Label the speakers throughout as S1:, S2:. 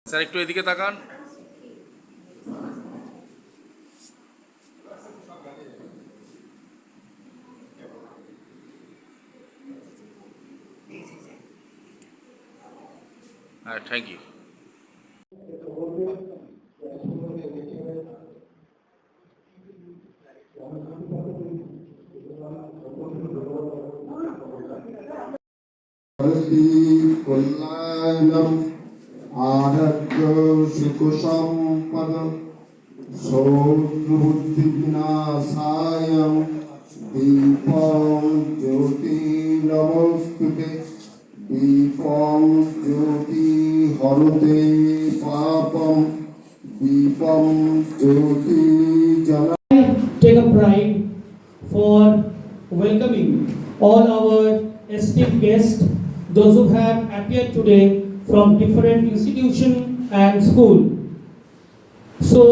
S1: Sir একটু এদিকে তাকান। হ্যাঁ, থ্যাংক ইউ।
S2: কল্যাণম আরোগ্য সুখ সম্পদ সৌবুদ্ধি বিনাশায় দীপং জ্যোতি নমস্তুতে দীপং জ্যোতি হরতে পাপম দীপং জ্যোতি জ্বালা।
S3: Take a pride for welcoming all our esteemed guests, those who have appeared today from different institution and school. So,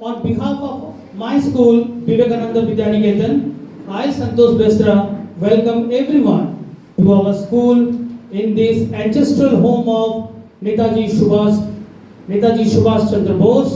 S3: on behalf of my school, Vivekananda Vidyaniketan, I, Santosh Besra, welcome everyone to our school in this ancestral home of Netaji Subhash Chandra Bose.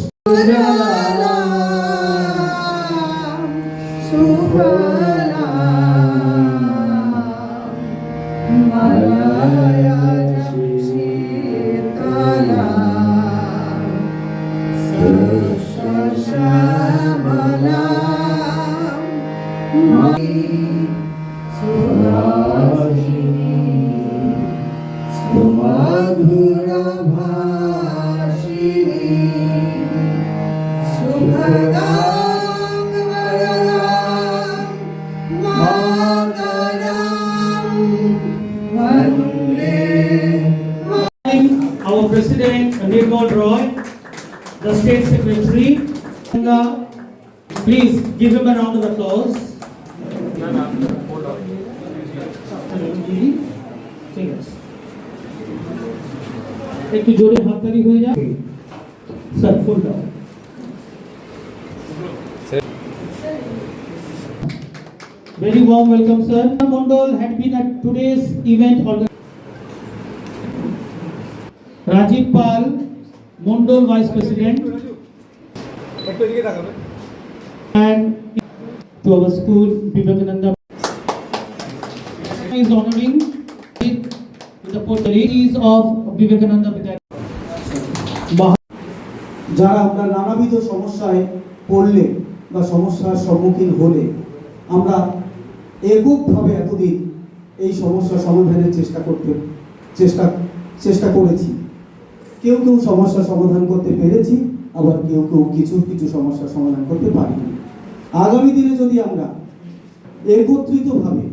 S3: Our President Nirmal Roy, the State Secretary, please give him a round of applause. একটু জোরে হাততালি হয়ে যায় sir, full down. Very warm welcome, sir. Mondal had been at today's event Rajiv Pal, Mondal Vice President, and to our school, Vivekananda is honoring with the portraits of Vivekananda Vidyaniketan.
S4: যারা আমরা নানাবিধ সমস্যায় পড়লে বা সমস্যার সম্মুখীন হলে আমরা এককভাবে এতদিন এই সমস্যা সমাধানের চেষ্টা করেছি। কেউ সমস্যা সমাধান করতে পেরেছি, আবার কেউ কিছু সমস্যা সমাধান করতে পারিনি। আগামী দিনে যদি আমরা একত্রিতভাবে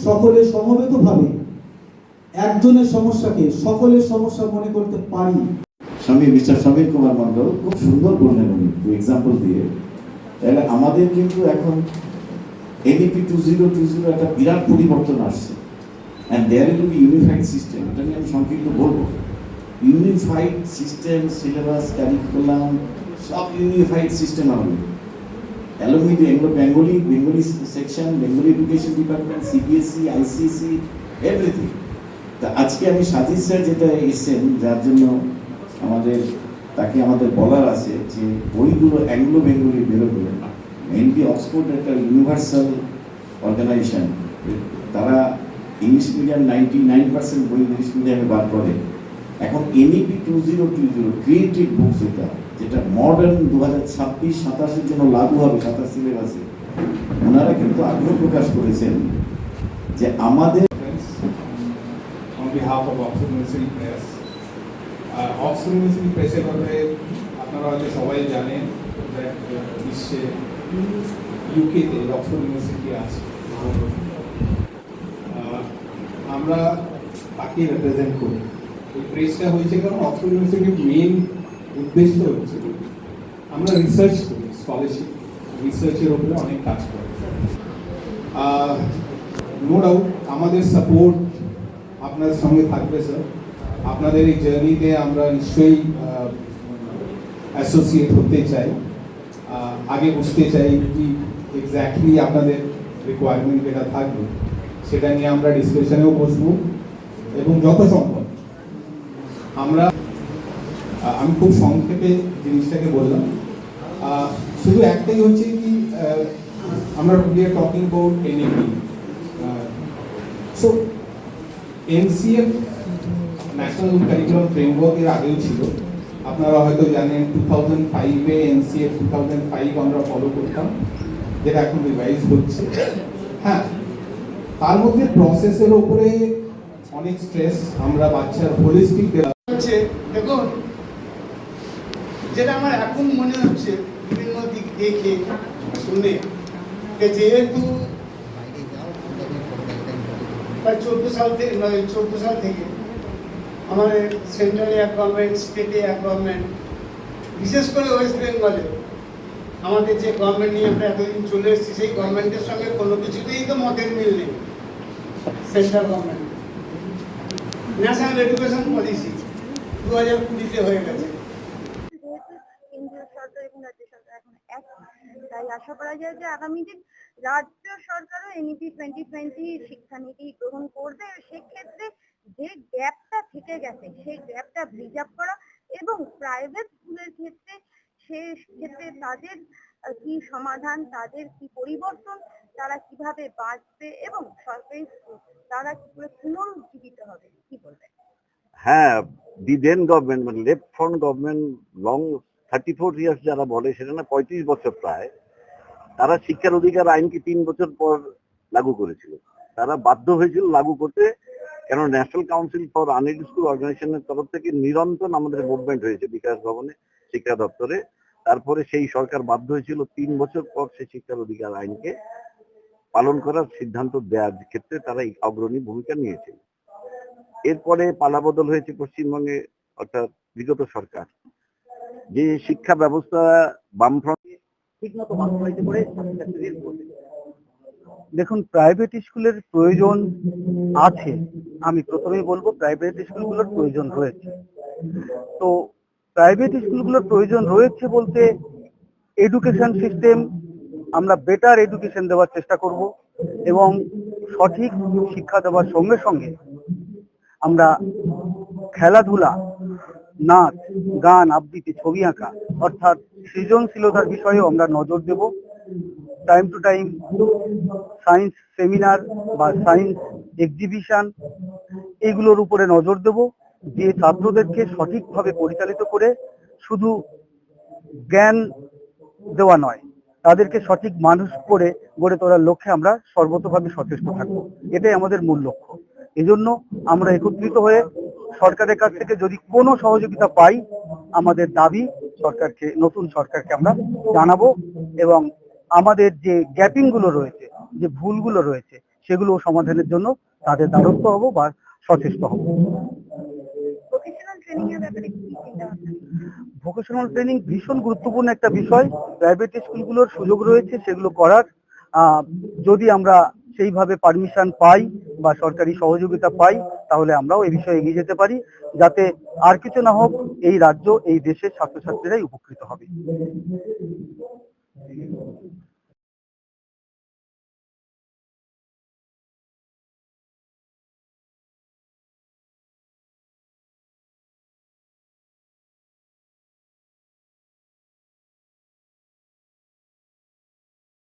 S4: সকলে সমবেতভাবে একজনের সমস্যাকে সকলের সমস্যা মনে করতে পারি।
S5: মিস্টার সমীর কুমার মন্ডল খুব সুন্দর বললেন উনি এক্সাম্পল দিয়ে। তাহলে আমাদের কিন্তু এখন এনইপি 2020 একটা বিরাট পরিবর্তন আসছে, and there will be unified system. এটা নিয়ে আমি সংক্ষিপ্ত বলবো। ইউনিফাইড সিস্টেম, সিলেবাস, কারিকুলাম সব ইউনিফাইড সিস্টেম হবে। Alumni Bengali section, Bengali education department, CBSC, ICSC, everything. তা আজকে আমি সাজিদ স্যার যেটা এসেছেন, যার জন্য তাকে আমাদের বলার আছে যে বইগুলো অ্যাংলো বেঙ্গলি বেরোবে। মেইনলি অক্সফোর্ড একটা ইউনিভার্সাল অর্গানাইজেশন, তারা ইংলিশ মিডিয়াম 99% বই ইংলিশ মিডিয়ামে বার করে। এখন এনইপি 2020 ক্রিয়েটিভ বুকস যেটা মডার্ন 2026-27 জন্য লাগু হবে 27 সিলেবাসে, ওনারা কিন্তু আগ্রহ প্রকাশ করেছেন যে আমাদের
S6: on behalf of Oxford University Press, Oxford University Press এর ব্যাপারে আপনারা হয়তো সবাই জানেন বিশ্বে ইউকেতে অক্সফোর্ড ইউনিভার্সিটি আছে। আমরা তাকে রিপ্রেজেন্ট করি। এই প্রেসটা হয়েছে কারণ অক্সফোর্ড ইউনিভার্সিটির মেন উদ্দেশ্য হচ্ছে আমরা রিসার্চ করি, স্কলারশিপ রিসার্চের উপরে অনেক কাজ করি। নো ডাউট আমাদের সাপোর্ট আপনার সঙ্গে থাকবে স্যার। আপনাদের এই জার্নিতে আমরা নিশ্চয়ই অ্যাসোসিয়েট হতে চাই, আগে বুঝতে চাই কি এক্স্যাক্টলি আপনাদের রিকোয়ারমেন্ট যেটা থাকবে সেটা নিয়ে আমরা ডিসকাশনেও বসবো এবং যত সম্ভব আমরা আমি খুব সংক্ষেপে জিনিসটাকে বললাম। শুধু একটাই হচ্ছে কি আমরা we are talking about NEP. So NCF national curriculum framework এর আগেও ছিল, আপনারা হয়তো জানেন 2005-এ এনসিএফ 2005 আমরা ফলো করতাম, যেটা এখন রিভাইজ হচ্ছে। হ্যাঁ, তার মধ্যে প্রসেসের উপরে অনেক স্ট্রেস, আমরা বাচ্চার হোলিস্টিক
S7: হচ্ছে। দেখুন, যেটা আমার এখন মনে হচ্ছে বিভিন্ন দিক দেখে শুনে, যেহেতু প্রায় 14 সাল থেকে আমাদের সেন্ট্রালে এক গভর্নমেন্ট, স্টেটে এক গভর্নমেন্ট, বিশেষ করে ওয়েস্ট বেঙ্গলে আমাদের যে গভর্নমেন্ট নিয়ে আমরা এতদিন চলে এসেছি, সেই গভর্নমেন্টের সঙ্গে কোনো কিছুতেই তো মতের মিল নেই। Central government national education policy 2020-তে হয়ে গেছে।
S8: কেন্দ্রীয় সরকার এবং রাজ্য সরকার এখন এক, তাই আশা করা যায় যে আগামী দিন রাজ্য সরকারও এনইপি 2020 শিক্ষানীতি গ্রহণ করবে। সেক্ষেত্রে যে গ্যাপটা থেকে গেছে সেই গ্যাপটা ব্রিজ আপ করা এবং প্রাইভেট স্কুলের ক্ষেত্রে সেক্ষেত্রে তাদের কি সমাধান, তাদের কি পরিবর্তন, তারা কিভাবে বাঁচবে এবং সরকারি স্কুল তারা কি করে পুনরুজ্জীবিত হবে, কি বলবেন?
S9: হ্যাঁ, দি দেন গভর্নমেন্ট মানে left front government long 34 years যারা বলে, সেটা না 35 বছর প্রায়, তারা শিক্ষার অধিকার আইনকে 3 বছর পর লাগু করেছিল। তারা বাধ্য হয়েছিল লাগু করতে, কেন ন্যাশনাল কাউন্সিল ফর আনএড স্কুল অর্গানাইজেশনের তরফ থেকে নিরন্তর আমাদের মুভমেন্ট হয়েছে বিকাশ ভবনে, শিক্ষা দপ্তরে। তারপরে সেই সরকার বাধ্য হয়েছিল 3 বছর পর সেই শিক্ষার অধিকার আইনকে পালন করার সিদ্ধান্ত দেওয়ার ক্ষেত্রে তারা অগ্রণী ভূমিকা নিয়েছিল। এরপরে পালাবদল হয়েছে পশ্চিমবঙ্গে, অর্থাৎ বিগত সরকার যে শিক্ষা ব্যবস্থা বামফ্রন্ট
S4: ঠিকমতো বাস্তবায়িত করে ছাত্রছাত্রীদের বলবে। দেখুন, প্রাইভেট স্কুলের প্রয়োজন আছে, আমি প্রথমেই বলবো প্রাইভেট স্কুলগুলোর প্রয়োজন রয়েছে। তো প্রাইভেট স্কুলগুলোর প্রয়োজন রয়েছে বলতে এডুকেশন সিস্টেম, আমরা বেটার এডুকেশন দেওয়ার চেষ্টা করব এবং সঠিক শিক্ষা দেওয়ার সঙ্গে সঙ্গে আমরা খেলাধুলা, নাচ, গান, আবৃত্তি, ছবি আঁকা অর্থাৎ সৃজনশীলতার বিষয়েও আমরা নজর দেব। Time to time science seminar বা সায়েন্স এক্সিবিশন এইগুলোর উপরে নজর দেব, যে ছাত্রদেরকে সঠিকভাবে পরিচালিত করে শুধু জ্ঞান দেওয়া নয়, তাদেরকে সঠিক মানুষ করে গড়ে তোলার লক্ষ্যে আমরা সর্বতভাবে সচেষ্ট থাকবো। এটাই আমাদের মূল লক্ষ্য। এজন্য আমরা একত্রিত হয়ে সরকারের কাছ থেকে যদি কোনো সহযোগিতা পাই, আমাদের দাবি সরকারকে, নতুন সরকারকে আমরা জানাবো এবং আমাদের যে গ্যাপিং গুলো রয়েছে, যে ভুলগুলো রয়েছে, সেগুলো সমাধানের জন্য তাদের দ্বারস্থ হব বা সচেষ্ট হব।
S8: ভোকেশনাল ট্রেনিং এর ব্যাপারে কি চিন্তা ভাবনা?
S4: ভোকেশনাল ট্রেনিং ভীষণ গুরুত্বপূর্ণ একটা বিষয়। প্রাইভেট স্কুলগুলোর সুযোগ রয়েছে সেগুলো করার, যদি আমরা সেইভাবে পারমিশন পাই বা সরকারি সহযোগিতা পাই, তাহলে আমরাও এই বিষয়ে এগিয়ে যেতে পারি, যাতে আর কিছু না হোক, এই রাজ্য, এই দেশের ছাত্রছাত্রীরাই উপকৃত হবে।